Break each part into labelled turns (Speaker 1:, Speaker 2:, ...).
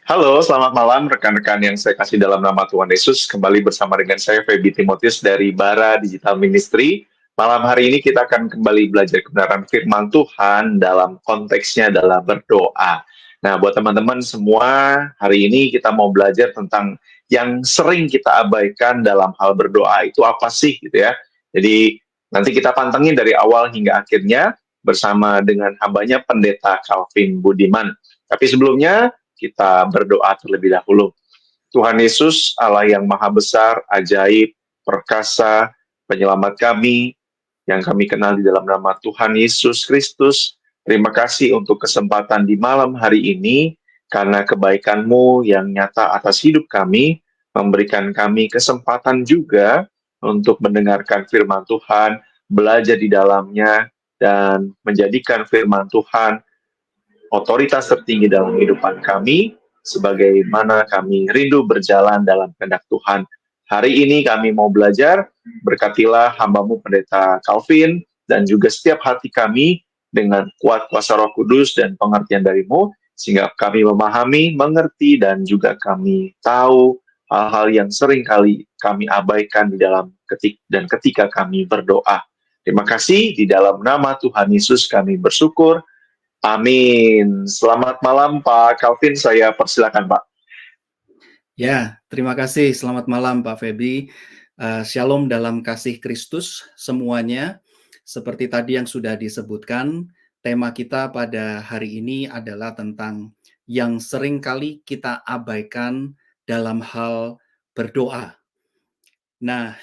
Speaker 1: Halo, selamat malam rekan-rekan yang saya kasih dalam nama Tuhan Yesus. Kembali bersama dengan saya, Feby Timotius dari Bara Digital Ministry. Malam hari ini kita akan kembali belajar kebenaran firman Tuhan dalam konteksnya adalah berdoa. Nah, buat teman-teman semua, hari ini kita mau belajar tentang yang sering kita abaikan dalam hal berdoa itu apa sih gitu ya. Jadi nanti kita pantengin dari awal hingga akhirnya bersama dengan hambanya Pendeta Calvin Budiman. Tapi sebelumnya, kita berdoa terlebih dahulu. Tuhan Yesus, Allah yang maha besar, ajaib, perkasa, penyelamat kami, yang kami kenal di dalam nama Tuhan Yesus Kristus. Terima kasih untuk kesempatan di malam hari ini, karena kebaikan-Mu yang nyata atas hidup kami, memberikan kami kesempatan juga untuk mendengarkan firman Tuhan, belajar di dalamnya, dan menjadikan firman Tuhan otoritas tertinggi dalam kehidupan kami, sebagaimana kami rindu berjalan dalam kehendak Tuhan. Hari ini kami mau belajar, berkatilah hamba-Mu Pendeta Calvin, dan juga setiap hati kami dengan kuat kuasa Roh Kudus dan pengertian dari-Mu, sehingga kami memahami, mengerti, dan juga kami tahu hal-hal yang sering kali kami abaikan di dalam ketika kami berdoa. Terima kasih, di dalam nama Tuhan Yesus kami bersyukur. Amin. Selamat malam Pak Calvin, saya persilakan Pak.
Speaker 2: Ya, terima kasih. Selamat malam Pak Feby. Shalom dalam kasih Kristus semuanya. Seperti tadi yang sudah disebutkan, tema kita pada hari ini adalah tentang yang sering kali kita abaikan dalam hal berdoa. Nah,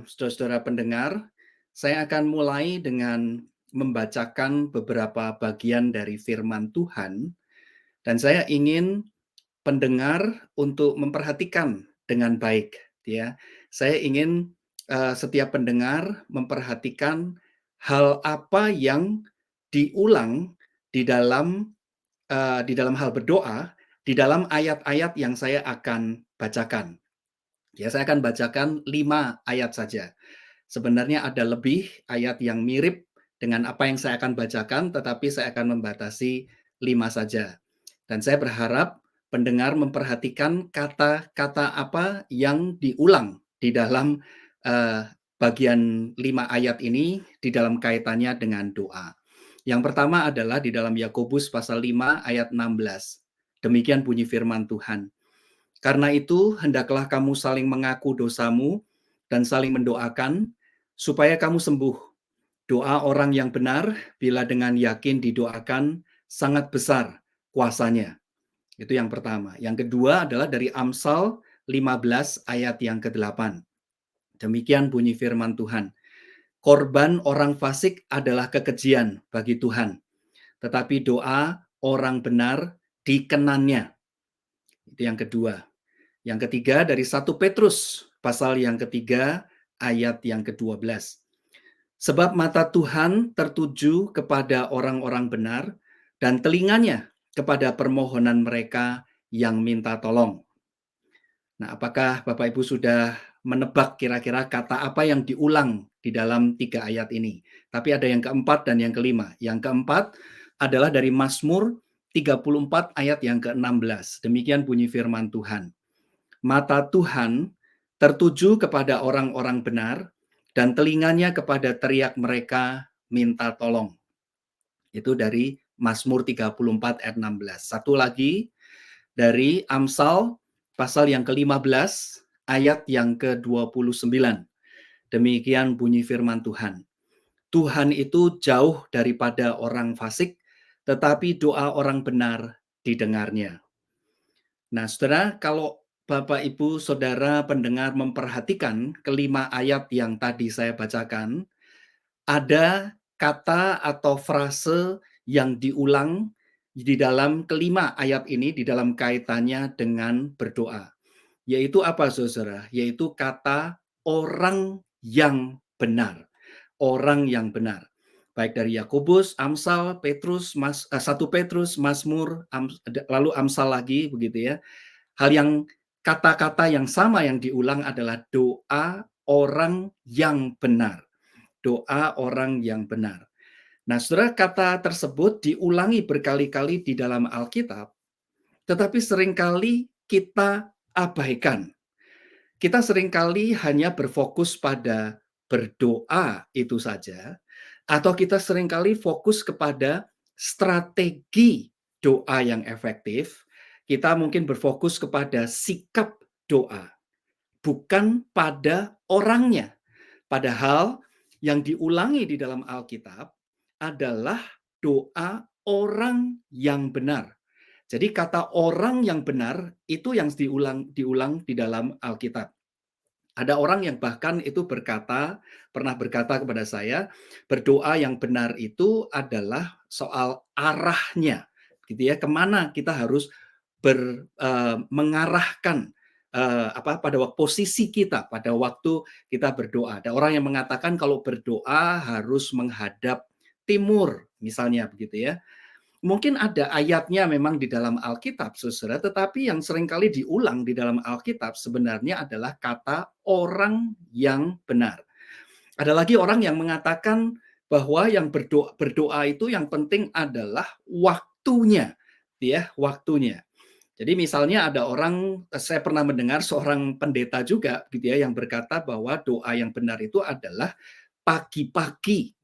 Speaker 2: saudara-saudara pendengar, saya akan mulai dengan membacakan beberapa bagian dari firman Tuhan, dan saya ingin pendengar untuk memperhatikan dengan baik, ya. Saya ingin setiap pendengar memperhatikan hal apa yang diulang di dalam hal berdoa, di dalam ayat-ayat yang saya akan bacakan. Ya, saya akan bacakan 5 ayat saja. Sebenarnya ada lebih ayat yang mirip dengan apa yang saya akan bacakan, tetapi saya akan membatasi 5 saja. Dan saya berharap pendengar memperhatikan kata-kata apa yang diulang di dalam bagian 5 ayat ini di dalam kaitannya dengan doa. Yang pertama adalah di dalam Yakobus pasal 5 ayat 16. Demikian bunyi firman Tuhan. Karena itu, hendaklah kamu saling mengaku dosamu dan saling mendoakan supaya kamu sembuh. Doa orang yang benar bila dengan yakin didoakan sangat besar kuasanya. Itu yang pertama. Yang kedua adalah dari Amsal 15 ayat yang ke-8. Demikian bunyi firman Tuhan. Korban orang fasik adalah kekejian bagi Tuhan, tetapi doa orang benar dikenannya. Itu yang kedua. Yang ketiga dari 1 Petrus pasal yang ketiga ayat yang ke-12. Sebab mata Tuhan tertuju kepada orang-orang benar dan telinganya kepada permohonan mereka yang minta tolong. Nah, apakah Bapak Ibu sudah menebak kira-kira kata apa yang diulang di dalam 3 ayat ini? Tapi ada yang keempat dan yang kelima. Yang keempat adalah dari Mazmur 34 ayat yang ke-16. Demikian bunyi firman Tuhan. Mata Tuhan tertuju kepada orang-orang benar dan telinganya kepada teriak mereka minta tolong. Itu dari Mazmur 34 ayat 16. Satu lagi dari Amsal pasal yang ke-15 ayat yang ke-29. Demikian bunyi firman Tuhan. Tuhan itu jauh daripada orang fasik, tetapi doa orang benar didengarnya. Nah, saudara, kalau Bapak, Ibu, Saudara pendengar memperhatikan kelima ayat yang tadi saya bacakan, ada kata atau frase yang diulang di dalam kelima ayat ini di dalam kaitannya dengan berdoa. Yaitu apa, saudara? Yaitu kata orang yang benar. Orang yang benar. Baik dari Yakobus, Amsal, Petrus, 1 Petrus, Mazmur, lalu Amsal lagi begitu ya. Hal yang kata-kata yang sama yang diulang adalah doa orang yang benar. Doa orang yang benar. Nah, saudara, kata tersebut diulangi berkali-kali di dalam Alkitab tetapi seringkali kita abaikan. Kita seringkali hanya berfokus pada berdoa itu saja, atau kita seringkali fokus kepada strategi doa yang efektif. Kita mungkin berfokus kepada sikap doa, bukan pada orangnya. Padahal yang diulangi di dalam Alkitab adalah doa orang yang benar. Jadi kata orang yang benar itu yang diulang di dalam Alkitab. Ada orang yang bahkan itu pernah berkata kepada saya, berdoa yang benar itu adalah soal arahnya, gitu ya, kemana kita harus mengarahkan pada posisi kita pada waktu kita berdoa. Ada orang yang mengatakan kalau berdoa harus menghadap timur, misalnya begitu ya. Mungkin ada ayatnya memang di dalam Alkitab, Saudara, tetapi yang seringkali diulang di dalam Alkitab sebenarnya adalah kata orang yang benar. Ada lagi orang yang mengatakan bahwa yang berdoa itu yang penting adalah waktunya, ya, waktunya. Jadi misalnya ada orang, saya pernah mendengar seorang pendeta juga gitu ya yang berkata bahwa doa yang benar itu adalah pagi-pagi.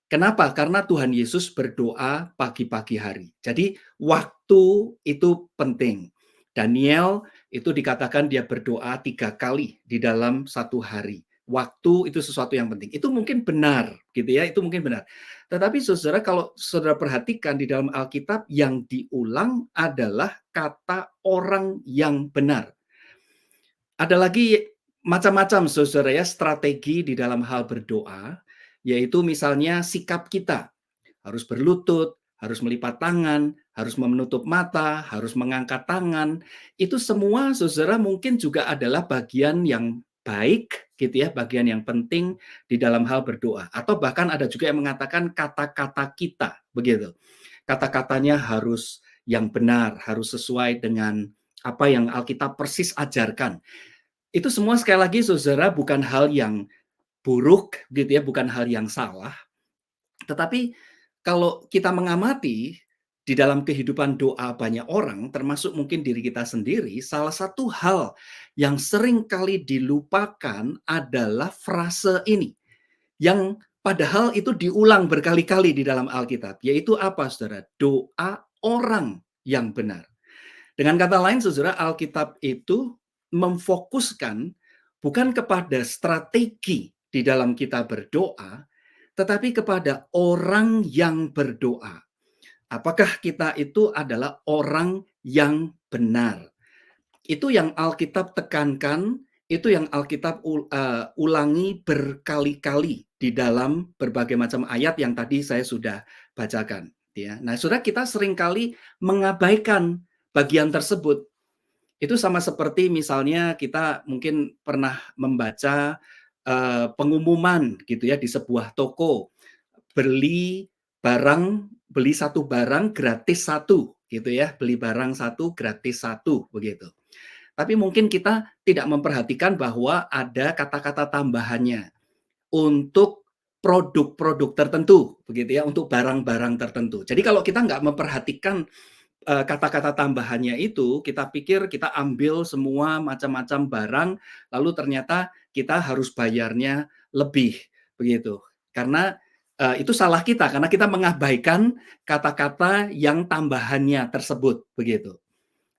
Speaker 2: Kenapa? Karena Tuhan Yesus berdoa pagi-pagi hari. Jadi waktu itu penting. Daniel itu dikatakan dia berdoa 3 kali di dalam 1 hari. Waktu itu sesuatu yang penting. Itu mungkin benar, gitu ya, itu mungkin benar. Tetapi Saudara, kalau Saudara perhatikan di dalam Alkitab yang diulang adalah kata orang yang benar. Ada lagi macam-macam Saudara ya, strategi di dalam hal berdoa, yaitu misalnya sikap kita. Harus berlutut, harus melipat tangan, harus menutup mata, harus mengangkat tangan. Itu semua Saudara mungkin juga adalah bagian yang baik gitu ya, bagian yang penting di dalam hal berdoa. Atau bahkan ada juga yang mengatakan kata-kata kita, begitu. Kata-katanya harus yang benar, harus sesuai dengan apa yang Alkitab persis ajarkan. Itu semua sekali lagi Saudara bukan hal yang buruk gitu ya, bukan hal yang salah. Tetapi kalau kita mengamati di dalam kehidupan doa banyak orang, termasuk mungkin diri kita sendiri, salah satu hal yang sering kali dilupakan adalah frase ini, yang padahal itu diulang berkali-kali di dalam Alkitab, yaitu apa Saudara? Doa orang yang benar. Dengan kata lain, Saudara, Alkitab itu memfokuskan bukan kepada strategi di dalam kita berdoa, tetapi kepada orang yang berdoa. Apakah kita itu adalah orang yang benar? Itu yang Alkitab tekankan, itu yang Alkitab ulangi berkali-kali di dalam berbagai macam ayat yang tadi saya sudah bacakan. Ya. Nah, Saudara, kita seringkali mengabaikan bagian tersebut. Itu sama seperti misalnya kita mungkin pernah membaca pengumuman gitu ya di sebuah toko, beli satu barang gratis satu gitu ya, beli barang satu gratis satu begitu. Tapi mungkin kita tidak memperhatikan bahwa ada kata-kata tambahannya untuk produk-produk tertentu begitu ya, untuk barang-barang tertentu. Jadi kalau kita nggak memperhatikan kata-kata tambahannya itu, kita pikir kita ambil semua macam-macam barang, lalu ternyata kita harus bayarnya lebih, begitu. Karena itu salah kita, karena kita mengabaikan kata-kata yang tambahannya tersebut, begitu.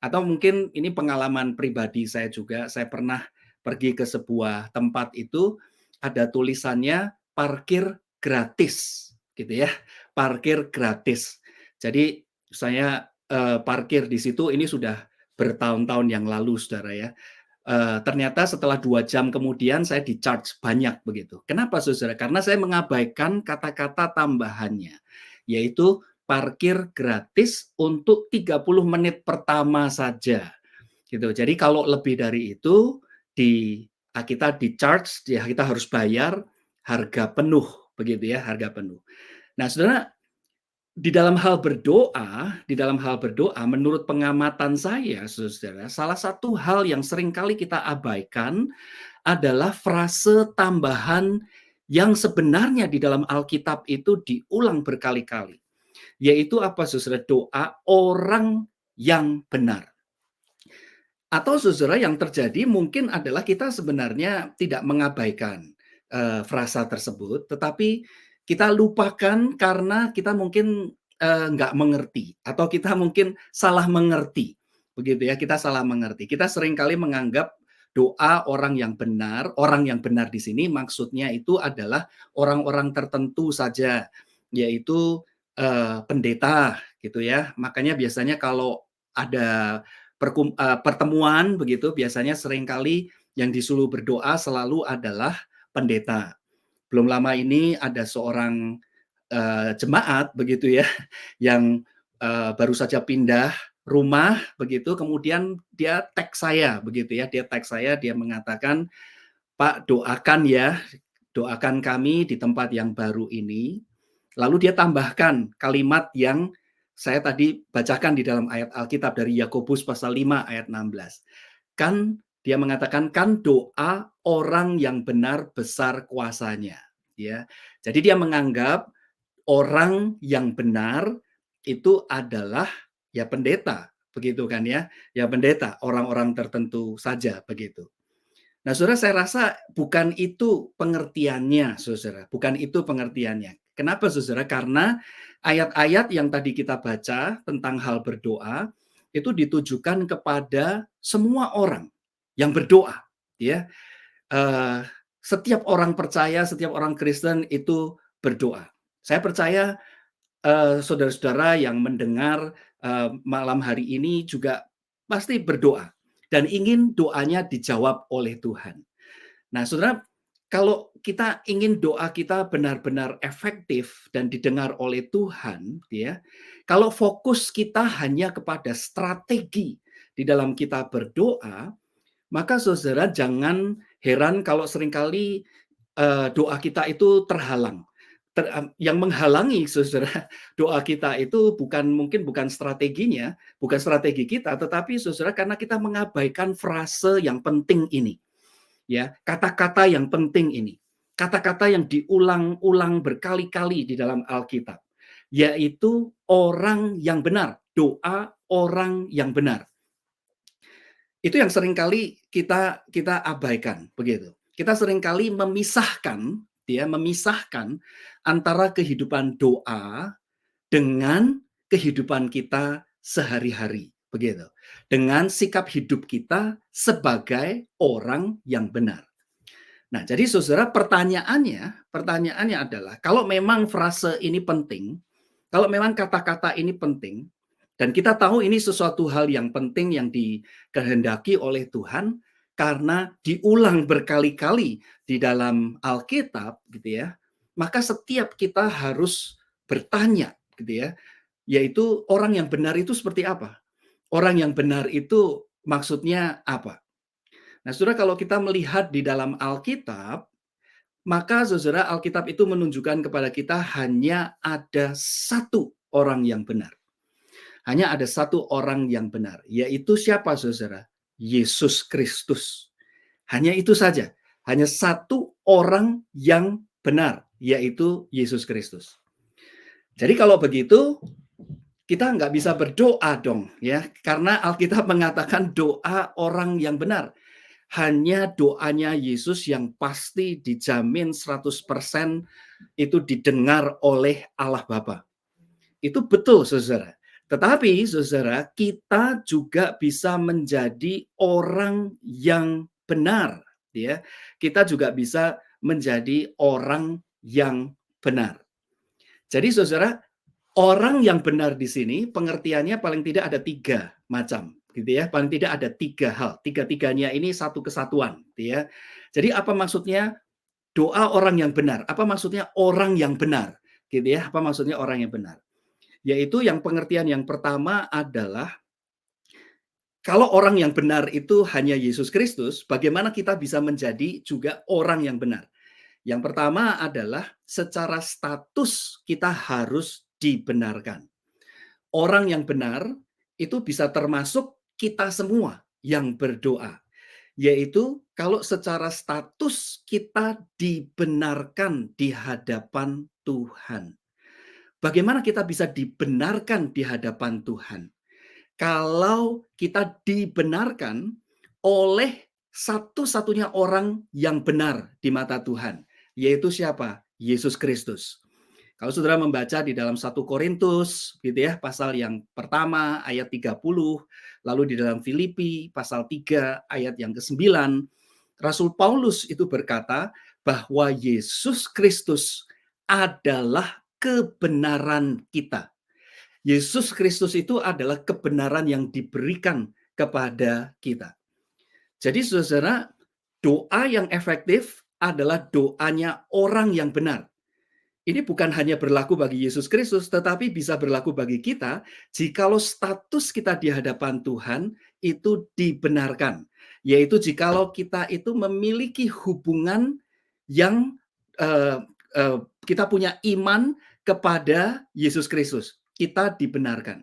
Speaker 2: Atau mungkin ini pengalaman pribadi saya juga, saya pernah pergi ke sebuah tempat itu, ada tulisannya parkir gratis, gitu ya, parkir gratis. Jadi saya parkir di situ ini sudah bertahun-tahun yang lalu, Saudara ya. Ternyata setelah 2 jam kemudian saya di-charge banyak begitu. Kenapa Saudara? Karena saya mengabaikan kata-kata tambahannya, yaitu parkir gratis untuk 30 menit pertama saja. Gitu. Jadi kalau lebih dari itu kita di-charge, ya kita harus bayar harga penuh begitu ya, harga penuh. Nah, Saudara, di dalam hal berdoa menurut pengamatan saya, Saudara, salah satu hal yang seringkali kita abaikan adalah frase tambahan yang sebenarnya di dalam Alkitab itu diulang berkali-kali. Yaitu apa, Saudara? Doa orang yang benar. Atau saudara yang terjadi mungkin adalah kita sebenarnya tidak mengabaikan, frasa tersebut, tetapi kita lupakan karena kita mungkin, nggak mengerti atau kita mungkin salah mengerti, begitu ya, kita salah mengerti. Kita seringkali menganggap doa orang yang benar di sini maksudnya itu adalah orang-orang tertentu saja, yaitu, pendeta gitu ya. Makanya biasanya kalau ada pertemuan begitu, biasanya seringkali yang disuruh berdoa selalu adalah pendeta. Belum lama ini ada seorang, jemaat begitu ya, yang, baru saja pindah rumah begitu, kemudian dia tag saya begitu ya, dia tag saya, dia mengatakan, "Pak, doakan ya, doakan kami di tempat yang baru ini." Lalu dia tambahkan kalimat yang saya tadi bacakan di dalam ayat Alkitab dari Yakobus pasal 5 ayat 16. Kan dia mengatakan, "Kan doa orang yang benar besar kuasanya." Ya. Jadi dia menganggap orang yang benar itu adalah ya pendeta, begitu kan ya. Ya pendeta, orang-orang tertentu saja begitu. Nah, saudara, saya rasa bukan itu pengertiannya, saudara. Bukan itu pengertiannya. Kenapa, saudara? Karena ayat-ayat yang tadi kita baca tentang hal berdoa itu ditujukan kepada semua orang yang berdoa, ya. Eh, Setiap orang percaya, setiap orang Kristen itu berdoa. Saya percaya saudara-saudara yang mendengar malam hari ini juga pasti berdoa dan ingin doanya dijawab oleh Tuhan. Nah, saudara, kalau kita ingin doa kita benar-benar efektif dan didengar oleh Tuhan, ya, kalau fokus kita hanya kepada strategi di dalam kita berdoa, maka saudara jangan heran kalau seringkali doa kita itu terhalang. Yang menghalangi saudara doa kita itu mungkin bukan strateginya, bukan strategi kita, tetapi saudara karena kita mengabaikan frase yang penting ini. Ya, kata-kata yang penting ini. Kata-kata yang diulang-ulang berkali-kali di dalam Alkitab, yaitu orang yang benar, doa orang yang benar. Itu yang seringkali kita abaikan, begitu. Kita seringkali memisahkan antara kehidupan doa dengan kehidupan kita sehari-hari, begitu. Dengan sikap hidup kita sebagai orang yang benar. Nah, jadi saudara, pertanyaannya adalah kalau memang frase ini penting, kalau memang kata-kata ini penting, dan kita tahu ini sesuatu hal yang penting yang dikehendaki oleh Tuhan karena diulang berkali-kali di dalam Alkitab gitu ya. Maka setiap kita harus bertanya gitu ya, yaitu orang yang benar itu seperti apa? Orang yang benar itu maksudnya apa? Nah, saudara, kalau kita melihat di dalam Alkitab, maka saudara Alkitab itu menunjukkan kepada kita hanya ada satu orang yang benar. Hanya ada satu orang yang benar, yaitu siapa saudara? Yesus Kristus. Hanya itu saja. Hanya satu orang yang benar, yaitu Yesus Kristus. Jadi kalau begitu, kita nggak bisa berdoa dong, ya, karena Alkitab mengatakan doa orang yang benar. Hanya doanya Yesus yang pasti dijamin 100% itu didengar oleh Allah Bapa. Itu betul, saudara. Tetapi, saudara, kita juga bisa menjadi orang yang benar, ya. Kita juga bisa menjadi orang yang benar. Jadi, saudara, orang yang benar di sini pengertiannya paling tidak ada 3 macam, gitu ya. Paling tidak ada 3 hal. Tiga-tiganya ini satu kesatuan, gitu ya. Jadi apa maksudnya doa orang yang benar? Apa maksudnya orang yang benar? Gitu ya. Apa maksudnya orang yang benar? Yaitu yang pengertian yang pertama adalah kalau orang yang benar itu hanya Yesus Kristus, bagaimana kita bisa menjadi juga orang yang benar? Yang pertama adalah secara status kita harus dibenarkan. Orang yang benar itu bisa termasuk kita semua yang berdoa. Yaitu kalau secara status kita dibenarkan di hadapan Tuhan. Bagaimana kita bisa dibenarkan di hadapan Tuhan? Kalau kita dibenarkan, oleh satu-satunya orang yang benar di mata Tuhan, yaitu siapa? Yesus Kristus. Kalau saudara membaca di dalam 1 Korintus gitu ya, pasal yang pertama ayat 30, lalu di dalam Filipi pasal 3 ayat yang ke-9, Rasul Paulus itu berkata bahwa Yesus Kristus adalah kebenaran kita. Yesus Kristus itu adalah kebenaran yang diberikan kepada kita. Jadi saudara, doa yang efektif adalah doanya orang yang benar. Ini bukan hanya berlaku bagi Yesus Kristus, tetapi bisa berlaku bagi kita jikalau status kita di hadapan Tuhan itu dibenarkan. Yaitu jikalau kita itu memiliki hubungan yang kita punya iman kepada Yesus Kristus. Kita dibenarkan.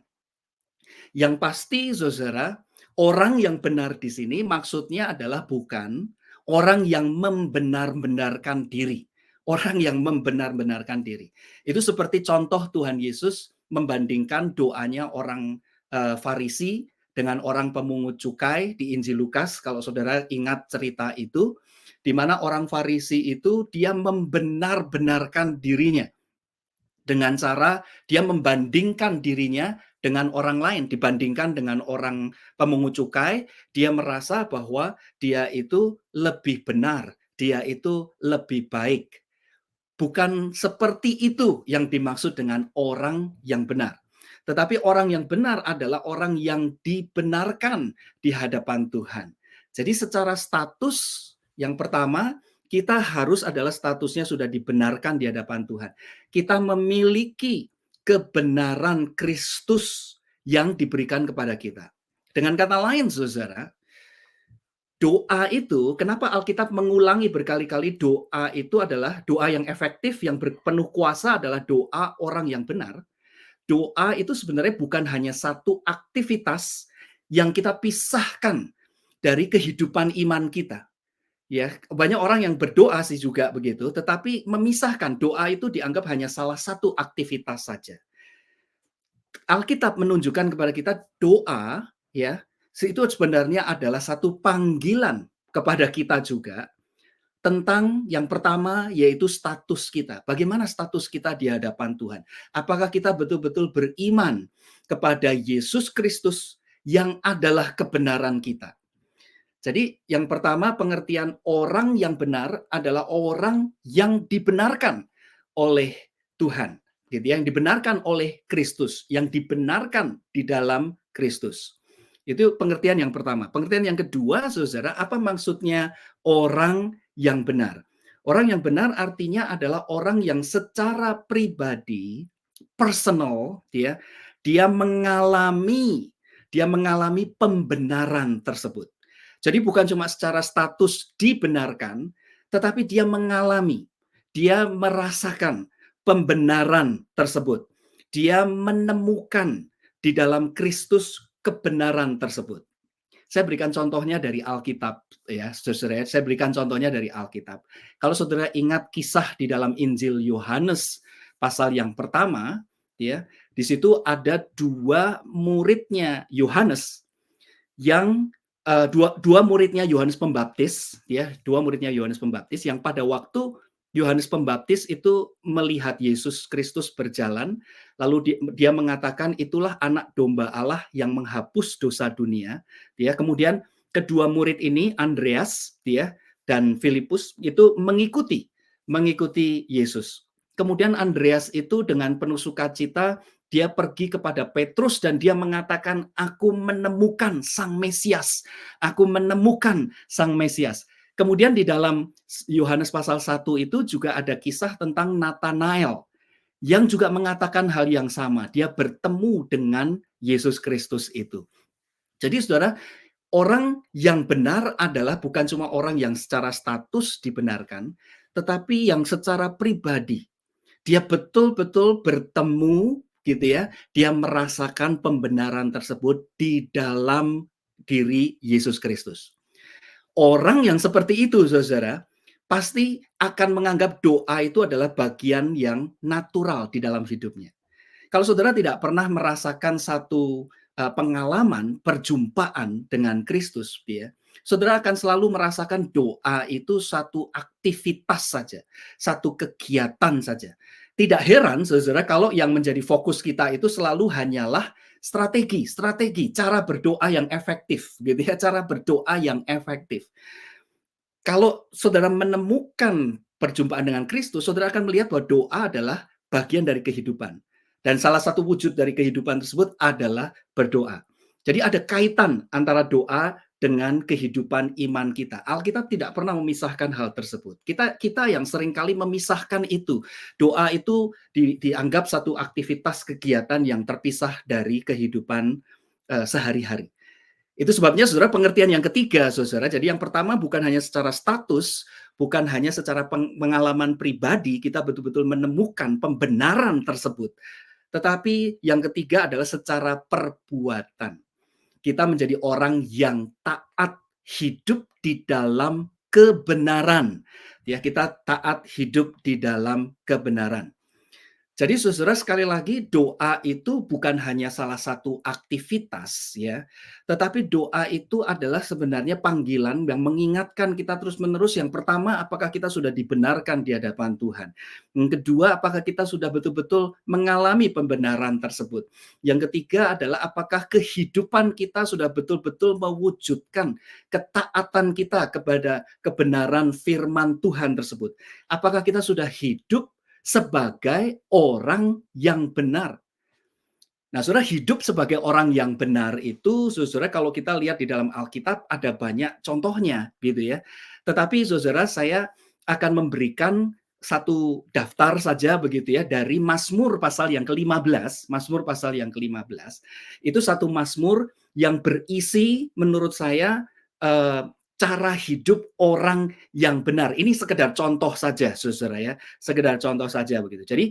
Speaker 2: Yang pasti, saudara, orang yang benar di sini maksudnya adalah bukan orang yang membenar-benarkan diri. Orang yang membenar-benarkan diri. Itu seperti contoh Tuhan Yesus membandingkan doanya orang Farisi dengan orang pemungut cukai di Injil Lukas. Kalau saudara ingat cerita itu, di mana orang Farisi itu dia membenar-benarkan dirinya dengan cara dia membandingkan dirinya dengan orang lain, dibandingkan dengan orang pemungut cukai, dia merasa bahwa dia itu lebih benar, dia itu lebih baik. Bukan seperti itu yang dimaksud dengan orang yang benar. Tetapi orang yang benar adalah orang yang dibenarkan di hadapan Tuhan. Jadi secara status yang pertama, kita harus adalah statusnya sudah dibenarkan di hadapan Tuhan. Kita memiliki kebenaran Kristus yang diberikan kepada kita. Dengan kata lain, saudara, doa itu, kenapa Alkitab mengulangi berkali-kali doa itu adalah doa yang efektif, yang penuh kuasa adalah doa orang yang benar. Doa itu sebenarnya bukan hanya satu aktivitas yang kita pisahkan dari kehidupan iman kita. Ya, banyak orang yang berdoa sih juga begitu, tetapi memisahkan doa itu dianggap hanya salah satu aktivitas saja. Alkitab menunjukkan kepada kita doa, ya, itu sebenarnya adalah satu panggilan kepada kita juga tentang yang pertama yaitu status kita. Bagaimana status kita di hadapan Tuhan? Apakah kita betul-betul beriman kepada Yesus Kristus yang adalah kebenaran kita? Jadi yang pertama pengertian orang yang benar adalah orang yang dibenarkan oleh Tuhan. Gitu, yang dibenarkan oleh Kristus, yang dibenarkan di dalam Kristus. Itu pengertian yang pertama. Pengertian yang kedua, saudara, apa maksudnya orang yang benar? Orang yang benar artinya adalah orang yang secara pribadi, personal, dia mengalami pembenaran tersebut. Jadi bukan cuma secara status dibenarkan, tetapi dia mengalami, dia merasakan pembenaran tersebut. Dia menemukan di dalam Kristus kebenaran tersebut. Saya berikan contohnya dari Alkitab, ya, saudara. Saya berikan contohnya dari Alkitab. Kalau saudara ingat kisah di dalam Injil Yohanes pasal yang pertama, ya, di situ ada dua muridnya Yohanes yang dua muridnya Yohanes Pembaptis, ya, dua muridnya Yohanes Pembaptis yang pada waktu Yohanes Pembaptis itu melihat Yesus Kristus berjalan, lalu dia mengatakan itulah anak domba Allah yang menghapus dosa dunia. Dia kemudian kedua murid ini Andreas, dan Filipus itu mengikuti Yesus. Kemudian Andreas itu dengan penuh sukacita dia pergi kepada Petrus dan dia mengatakan, aku menemukan Sang Mesias. Aku menemukan Sang Mesias. Kemudian di dalam Yohanes pasal 1 itu juga ada kisah tentang Nathanael yang juga mengatakan hal yang sama. Dia bertemu dengan Yesus Kristus itu. Jadi saudara, orang yang benar adalah bukan cuma orang yang secara status dibenarkan, tetapi yang secara pribadi. Dia betul-betul bertemu, gitu ya, dia merasakan pembenaran tersebut di dalam diri Yesus Kristus. Orang yang seperti itu, saudara, pasti akan menganggap doa itu adalah bagian yang natural di dalam hidupnya. Kalau saudara tidak pernah merasakan satu pengalaman perjumpaan dengan Kristus, ya, saudara akan selalu merasakan doa itu satu aktivitas saja, satu kegiatan saja. Tidak heran saudara kalau yang menjadi fokus kita itu selalu hanyalah strategi, cara berdoa yang efektif gitu ya, cara berdoa yang efektif. Kalau saudara menemukan perjumpaan dengan Kristus, saudara akan melihat bahwa doa adalah bagian dari kehidupan. Dan salah satu wujud dari kehidupan tersebut adalah berdoa. Jadi ada kaitan antara doa dengan kehidupan iman kita. Alkitab tidak pernah memisahkan hal tersebut. Kita yang seringkali memisahkan itu. Doa itu dianggap satu aktivitas kegiatan yang terpisah dari kehidupan sehari-hari. Itu sebabnya saudara pengertian yang ketiga saudara. Jadi yang pertama bukan hanya secara status, bukan hanya secara pengalaman pribadi kita betul-betul menemukan pembenaran tersebut. Tetapi yang ketiga adalah secara perbuatan. Kita menjadi orang yang taat hidup di dalam kebenaran. Ya, kita taat hidup di dalam kebenaran. Jadi saudara sekali lagi doa itu bukan hanya salah satu aktivitas ya, tetapi doa itu adalah sebenarnya panggilan yang mengingatkan kita terus-menerus yang pertama apakah kita sudah dibenarkan di hadapan Tuhan. Yang kedua apakah kita sudah betul-betul mengalami pembenaran tersebut. Yang ketiga adalah apakah kehidupan kita sudah betul-betul mewujudkan ketaatan kita kepada kebenaran firman Tuhan tersebut. Apakah kita sudah hidup sebagai orang yang benar. Nah, saudara hidup sebagai orang yang benar itu, saudara kalau kita lihat di dalam Alkitab ada banyak contohnya, gitu ya. Tetapi saudara saya akan memberikan satu daftar saja begitu ya dari Mazmur pasal yang ke-15, Mazmur pasal yang ke-15. Itu satu Mazmur yang berisi menurut saya cara hidup orang yang benar. Ini sekedar contoh saja, saudara ya, sekedar contoh saja begitu. Jadi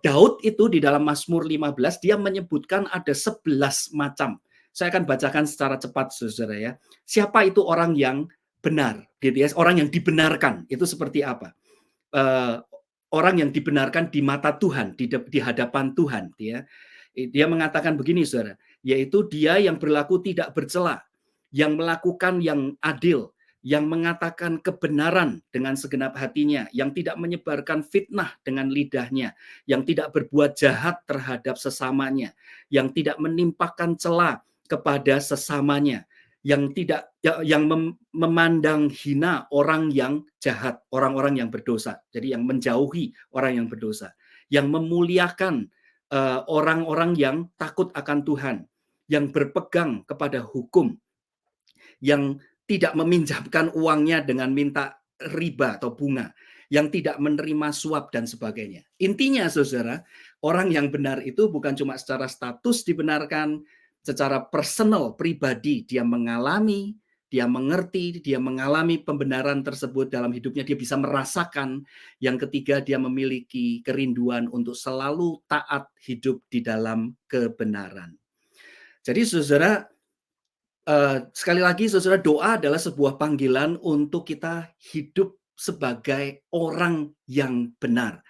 Speaker 2: Daud itu di dalam Mazmur 15 dia menyebutkan ada 11 macam. Saya akan bacakan secara cepat, saudara ya. Siapa itu orang yang benar, gitu ya? Orang yang dibenarkan itu seperti apa? Orang yang dibenarkan di mata Tuhan, di hadapan Tuhan, ya. Dia mengatakan begini, saudara, yaitu dia yang berlaku tidak bercela, yang melakukan yang adil, yang mengatakan kebenaran dengan segenap hatinya, yang tidak menyebarkan fitnah dengan lidahnya, yang tidak berbuat jahat terhadap sesamanya, yang tidak menimpakan cela kepada sesamanya, yang tidak yang memandang hina orang yang jahat, orang-orang yang berdosa. Jadi yang menjauhi orang yang berdosa, yang memuliakan orang-orang yang takut akan Tuhan, yang berpegang kepada hukum, yang tidak meminjamkan uangnya dengan minta riba atau bunga, yang tidak menerima suap dan sebagainya. Intinya saudara, orang yang benar itu bukan cuma secara status dibenarkan, secara personal, pribadi, dia mengalami, dia mengerti, dia mengalami pembenaran tersebut dalam hidupnya, dia bisa merasakan. Yang ketiga, dia memiliki kerinduan untuk selalu taat hidup di dalam kebenaran. Jadi saudara, sekali lagi saudara, doa adalah sebuah panggilan untuk kita hidup sebagai orang yang benar.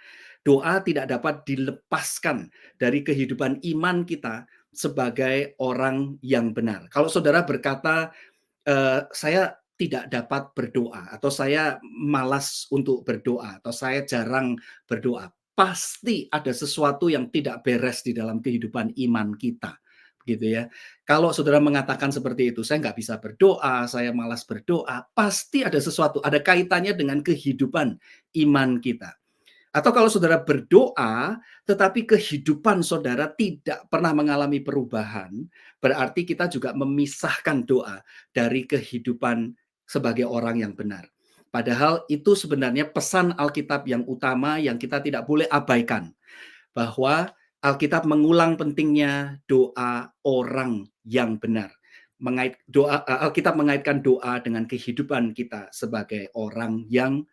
Speaker 2: Doa tidak dapat dilepaskan dari kehidupan iman kita sebagai orang yang benar. Kalau saudara berkata, saya tidak dapat berdoa, atau saya malas untuk berdoa, atau saya jarang berdoa, pasti ada sesuatu yang tidak beres di dalam kehidupan iman kita, gitu ya. Kalau saudara mengatakan seperti itu, saya nggak bisa berdoa, saya malas berdoa, pasti ada sesuatu, ada kaitannya dengan kehidupan iman kita. Atau kalau saudara berdoa, tetapi kehidupan saudara tidak pernah mengalami perubahan, berarti kita juga memisahkan doa dari kehidupan sebagai orang yang benar. Padahal itu sebenarnya pesan Alkitab yang utama yang kita tidak boleh abaikan, bahwa Alkitab mengulang pentingnya doa orang yang benar. Alkitab mengaitkan doa dengan kehidupan kita sebagai orang yang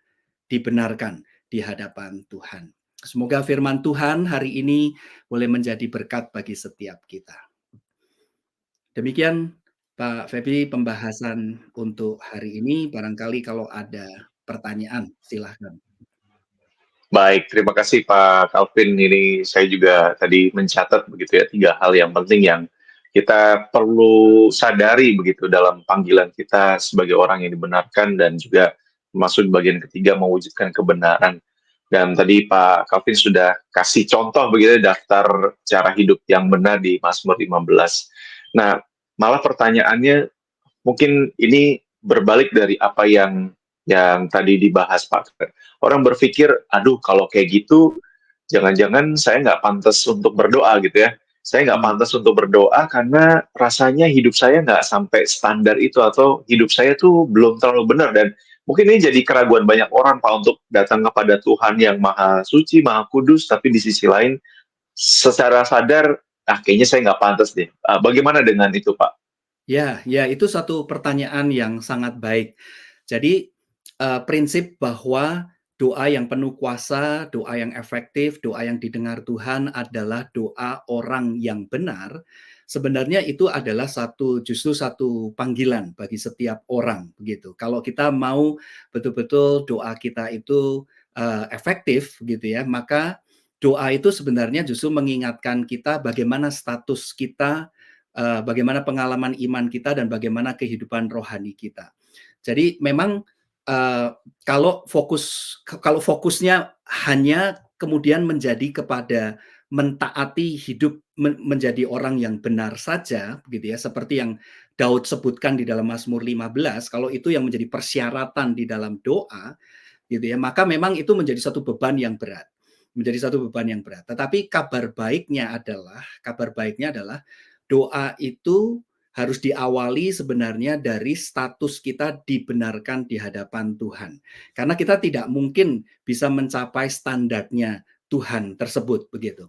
Speaker 2: dibenarkan di hadapan Tuhan. Semoga firman Tuhan hari ini boleh menjadi berkat bagi setiap kita. Demikian Pak Feby pembahasan untuk hari ini. Barangkali kalau ada pertanyaan, silahkan.
Speaker 1: Baik, terima kasih Pak Calvin. Ini saya juga tadi mencatat begitu ya 3 hal yang penting yang kita perlu sadari begitu dalam panggilan kita sebagai orang yang dibenarkan dan juga masuk bagian ketiga mewujudkan kebenaran. Dan tadi Pak Calvin sudah kasih contoh begitu daftar cara hidup yang benar di Mazmur 15. Nah, malah pertanyaannya mungkin ini berbalik dari apa yang tadi dibahas Pak. Orang berpikir, aduh kalau kayak gitu, jangan-jangan saya nggak pantas untuk berdoa gitu ya. Saya nggak
Speaker 2: Hmm.
Speaker 1: pantas untuk berdoa karena rasanya hidup saya nggak sampai standar itu atau hidup saya tuh belum terlalu benar dan mungkin ini jadi keraguan banyak orang Pak untuk datang kepada Tuhan yang maha suci, maha kudus, tapi di sisi lain secara sadar, kayaknya saya nggak pantas deh. Bagaimana dengan itu Pak?
Speaker 2: Ya, ya itu satu pertanyaan yang sangat baik. Jadi, prinsip bahwa doa yang penuh kuasa, doa yang efektif, doa yang didengar Tuhan adalah doa orang yang benar, sebenarnya itu adalah justru satu panggilan bagi setiap orang, begitu. Kalau kita mau betul-betul doa kita itu, efektif gitu ya, maka doa itu sebenarnya justru mengingatkan kita bagaimana status kita, bagaimana pengalaman iman kita dan bagaimana kehidupan rohani kita. Jadi memang, eee, kalau fokusnya hanya kemudian menjadi kepada mentaati hidup menjadi orang yang benar saja begitu ya, seperti yang Daud sebutkan di dalam Mazmur 15, kalau itu yang menjadi persyaratan di dalam doa gitu ya, maka memang itu menjadi satu beban yang berat, menjadi satu beban yang berat. Tetapi kabar baiknya adalah doa itu harus diawali sebenarnya dari status kita dibenarkan di hadapan Tuhan. Karena kita tidak mungkin bisa mencapai standarnya Tuhan tersebut begitu.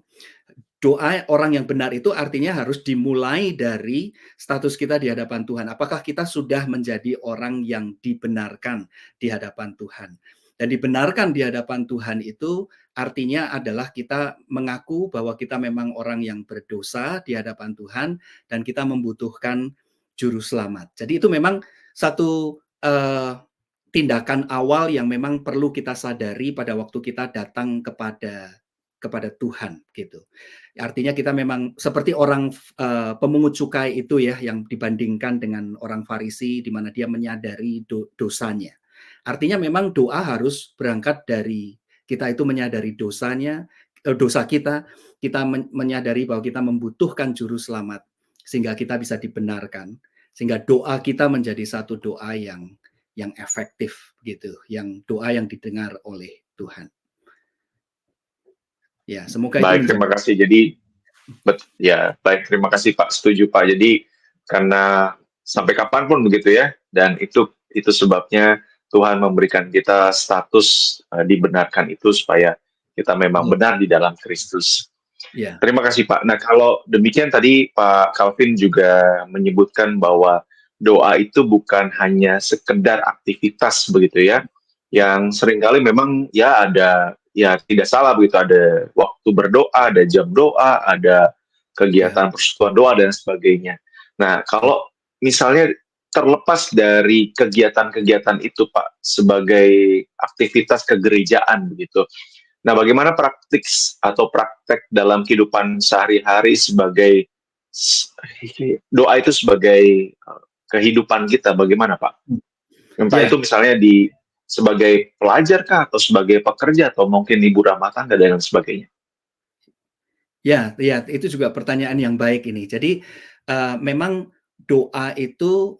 Speaker 2: Doa orang yang benar itu artinya harus dimulai dari status kita di hadapan Tuhan. Apakah kita sudah menjadi orang yang dibenarkan di hadapan Tuhan? Dan dibenarkan di hadapan Tuhan itu artinya adalah kita mengaku bahwa kita memang orang yang berdosa di hadapan Tuhan dan kita membutuhkan juru selamat. Jadi itu memang satu tindakan awal yang memang perlu kita sadari pada waktu kita datang kepada Tuhan gitu. Artinya kita memang seperti orang, pemungut cukai itu ya, yang dibandingkan dengan orang Farisi, di mana dia menyadari dosanya. Artinya memang doa harus berangkat dari kita itu menyadari dosa kita, kita menyadari bahwa kita membutuhkan juru selamat, sehingga kita bisa dibenarkan, sehingga doa kita menjadi satu doa yang efektif gitu, doa yang didengar oleh Tuhan. Ya, semoga itu
Speaker 1: Baik,
Speaker 2: menjadi.
Speaker 1: terima kasih. Jadi, ya, baik, terima kasih Pak. Setuju Pak. Jadi, karena sampai kapanpun begitu ya, dan itu sebabnya Tuhan memberikan kita status dibenarkan itu supaya kita memang
Speaker 2: Betul.
Speaker 1: benar di dalam Kristus.
Speaker 2: Ya.
Speaker 1: Terima kasih Pak. Nah, kalau demikian tadi Pak Calvin juga menyebutkan bahwa doa itu bukan hanya sekedar aktivitas begitu ya, yang seringkali memang ya ada ya tidak salah begitu ada waktu berdoa, ada jam doa, ada
Speaker 2: Ya,
Speaker 1: kegiatan persekutuan doa dan sebagainya. Nah,
Speaker 2: ya,
Speaker 1: kalau misalnya terlepas dari kegiatan-kegiatan itu Pak sebagai aktivitas kegerejaan begitu. Nah, bagaimana praktik atau praktek dalam kehidupan sehari-hari sebagai doa itu sebagai kehidupan kita, bagaimana Pak? Entah itu
Speaker 2: ya,
Speaker 1: misalnya sebagai pelajar kah, atau sebagai pekerja, atau mungkin ibu rumah tangga dan lain sebagainya.
Speaker 2: ya, ya, itu juga pertanyaan yang baik ini. Jadi, memang doa itu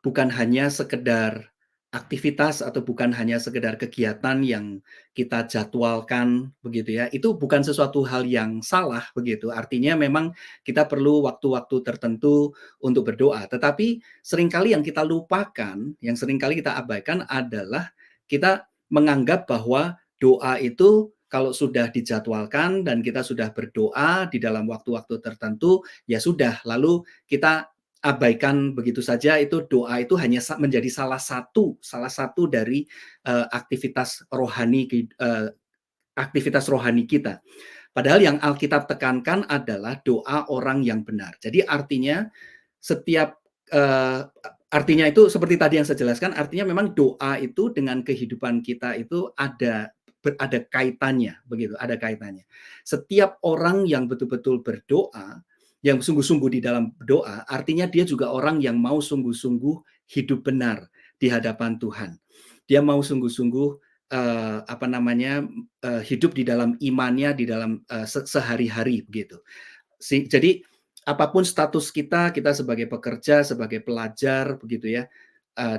Speaker 2: bukan hanya sekedar aktivitas atau bukan hanya sekedar kegiatan yang kita jadwalkan begitu ya, itu bukan sesuatu hal yang salah begitu. Artinya memang kita perlu waktu-waktu tertentu untuk berdoa, tetapi seringkali yang kita lupakan, yang seringkali kita abaikan adalah kita menganggap bahwa doa itu kalau sudah dijadwalkan dan kita sudah berdoa di dalam waktu-waktu tertentu, ya sudah, lalu kita abaikan begitu saja itu doa itu hanya menjadi salah satu dari aktivitas rohani kita. Padahal yang Alkitab tekankan adalah doa orang yang benar. Jadi setiap artinya itu seperti tadi yang saya jelaskan, artinya memang doa itu dengan kehidupan kita itu ada kaitannya begitu, ada kaitannya. Setiap orang yang betul-betul berdoa, yang sungguh-sungguh di dalam doa, artinya dia juga orang yang mau sungguh-sungguh hidup benar di hadapan Tuhan. Dia mau sungguh-sungguh hidup di dalam imannya, di dalam sehari-hari begitu. Jadi apapun status kita, kita sebagai pekerja, sebagai pelajar begitu ya,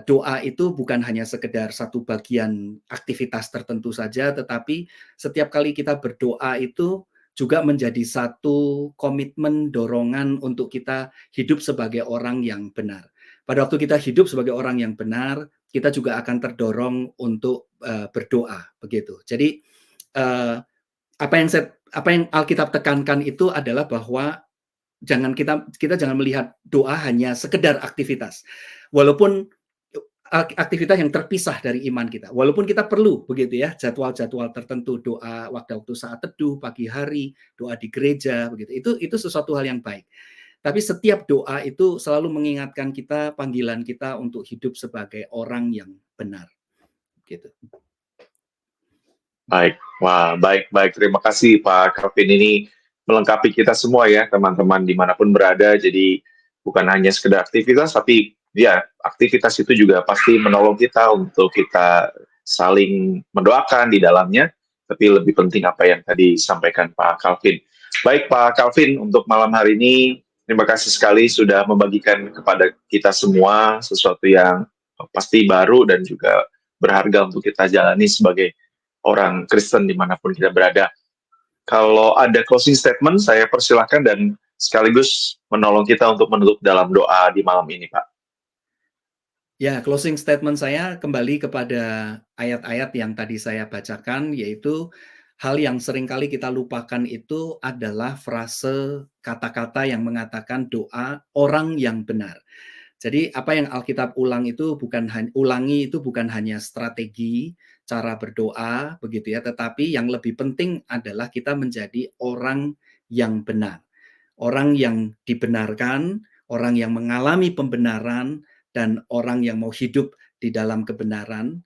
Speaker 2: doa itu bukan hanya sekedar satu bagian aktivitas tertentu saja, tetapi setiap kali kita berdoa itu juga menjadi satu komitmen, dorongan untuk kita hidup sebagai orang yang benar. Pada waktu kita hidup sebagai orang yang benar, kita juga akan terdorong untuk berdoa begitu. Jadi apa yang Alkitab tekankan itu adalah bahwa kita jangan melihat doa hanya sekedar aktivitas. Walaupun aktivitas yang terpisah dari iman kita. Walaupun kita perlu begitu ya, jadwal-jadwal tertentu doa waktu saat teduh, pagi hari, doa di gereja begitu. Itu sesuatu hal yang baik. Tapi setiap doa itu selalu mengingatkan kita, panggilan kita untuk hidup sebagai orang yang benar. Gitu.
Speaker 1: Baik, wah baik. Terima kasih Pak Calvin, ini melengkapi kita semua ya teman-teman dimanapun berada. Jadi bukan hanya sekedar aktivitas, tapi ya aktivitas itu juga pasti menolong kita untuk kita saling mendoakan di dalamnya. Tapi lebih penting apa yang tadi disampaikan Pak Calvin. Baik Pak Calvin, untuk malam hari ini terima kasih sekali sudah membagikan kepada kita semua sesuatu yang pasti baru dan juga berharga untuk kita jalani sebagai orang Kristen dimanapun kita berada. Kalau ada closing statement, saya persilahkan dan sekaligus menolong kita untuk menutup dalam doa di malam ini, Pak.
Speaker 2: Ya, closing statement saya kembali kepada ayat-ayat yang tadi saya bacakan, yaitu hal yang seringkali kita lupakan itu adalah frase kata-kata yang mengatakan doa orang yang benar. Jadi apa yang Alkitab ulangi itu bukan hanya strategi cara berdoa begitu ya, tetapi yang lebih penting adalah kita menjadi orang yang benar. Orang yang dibenarkan, orang yang mengalami pembenaran, dan orang yang mau hidup di dalam kebenaran.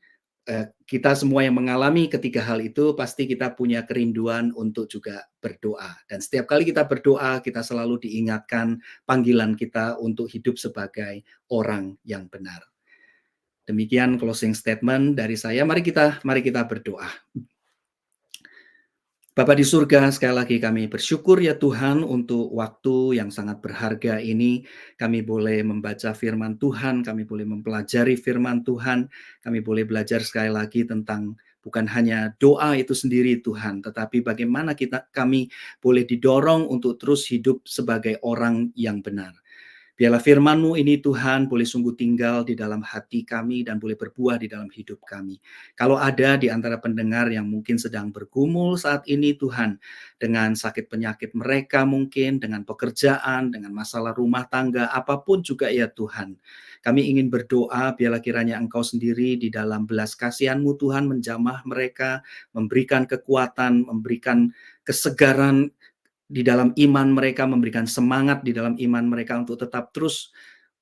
Speaker 2: Kita semua yang mengalami ketiga hal itu pasti kita punya kerinduan untuk juga berdoa. Dan setiap kali kita berdoa, kita selalu diingatkan panggilan kita untuk hidup sebagai orang yang benar. Demikian closing statement dari saya. Mari kita berdoa. Bapa di surga, sekali lagi kami bersyukur ya Tuhan untuk waktu yang sangat berharga ini. Kami boleh membaca firman Tuhan, kami boleh mempelajari firman Tuhan, kami boleh belajar sekali lagi tentang bukan hanya doa itu sendiri Tuhan, tetapi bagaimana kami boleh didorong untuk terus hidup sebagai orang yang benar. Biarlah firman-Mu ini Tuhan boleh sungguh tinggal di dalam hati kami dan boleh berbuah di dalam hidup kami. Kalau ada di antara pendengar yang mungkin sedang bergumul saat ini Tuhan, dengan sakit penyakit mereka mungkin, dengan pekerjaan, dengan masalah rumah tangga, apapun juga ya Tuhan. Kami ingin berdoa biarlah kiranya Engkau sendiri di dalam belas kasihan-Mu Tuhan menjamah mereka, memberikan kekuatan, memberikan kesegaran di dalam iman mereka, memberikan semangat di dalam iman mereka untuk tetap terus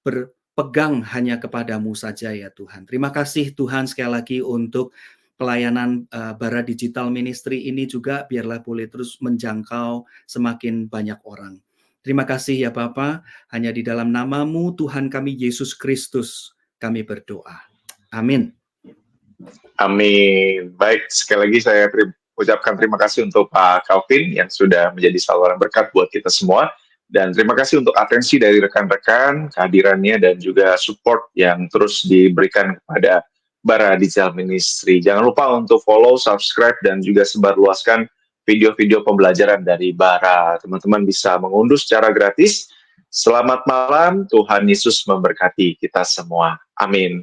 Speaker 2: berpegang hanya kepadamu saja ya Tuhan. Terima kasih Tuhan sekali lagi untuk pelayanan Bara Digital Ministry ini juga biarlah boleh terus menjangkau semakin banyak orang. Terima kasih ya Bapa, hanya di dalam nama-Mu Tuhan kami Yesus Kristus kami berdoa. Amin.
Speaker 1: Amin. Baik, sekali lagi saya ucapkan terima kasih untuk Pak Calvin yang sudah menjadi saluran berkat buat kita semua. Dan terima kasih untuk atensi dari rekan-rekan, kehadirannya, dan juga support yang terus diberikan kepada Bara Digital Ministry. Jangan lupa untuk follow, subscribe, dan juga sebarluaskan video-video pembelajaran dari Bara. Teman-teman bisa mengunduh secara gratis. Selamat malam, Tuhan Yesus memberkati kita semua. Amin.